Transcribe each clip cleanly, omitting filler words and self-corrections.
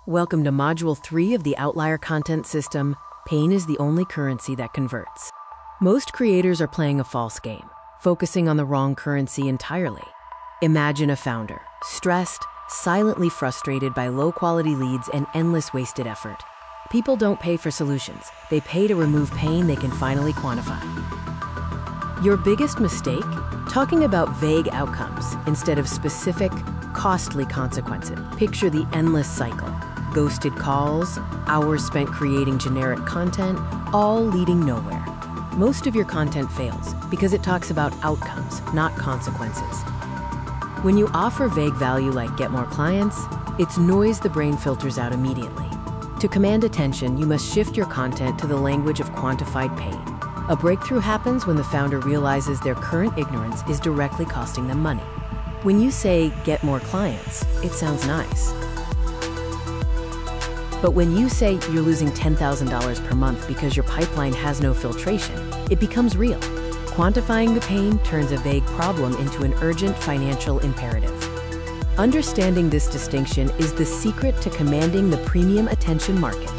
Welcome to Module 3 of the Outlier content system. Pain is the only currency that converts. Most creators are playing a false game, focusing on the wrong currency entirely. Imagine a founder, stressed, silently frustrated by low-quality leads and endless wasted effort. People don't pay for solutions. They pay to remove pain they can finally quantify. Your biggest mistake? Talking about vague outcomes instead of specific, costly consequences. Picture the endless cycle. Ghosted calls, hours spent creating generic content, all leading nowhere. Most of your content fails because it talks about outcomes, not consequences. When you offer vague value like get more clients, it's noise the brain filters out immediately. To command attention, you must shift your content to the language of quantified pain. A breakthrough happens when the founder realizes their current ignorance is directly costing them money. When you say get more clients, it sounds nice. But when you say you're losing $10,000 per month because your pipeline has no filtration, it becomes real. Quantifying the pain turns a vague problem into an urgent financial imperative. Understanding this distinction is the secret to commanding the premium attention market.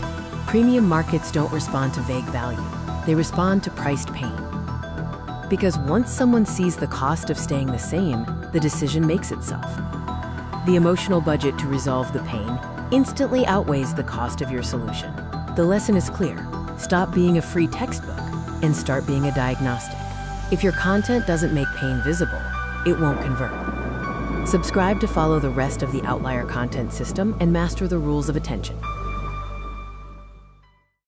Premium markets don't respond to vague value. They respond to priced pain. Because once someone sees the cost of staying the same, the decision makes itself. The emotional budget to resolve the pain instantly outweighs the cost of your solution. The lesson is clear. Stop being a free textbook and start being a diagnostic. If your content doesn't make pain visible, it won't convert. Subscribe to follow the rest of the Outlier content system and master the rules of attention.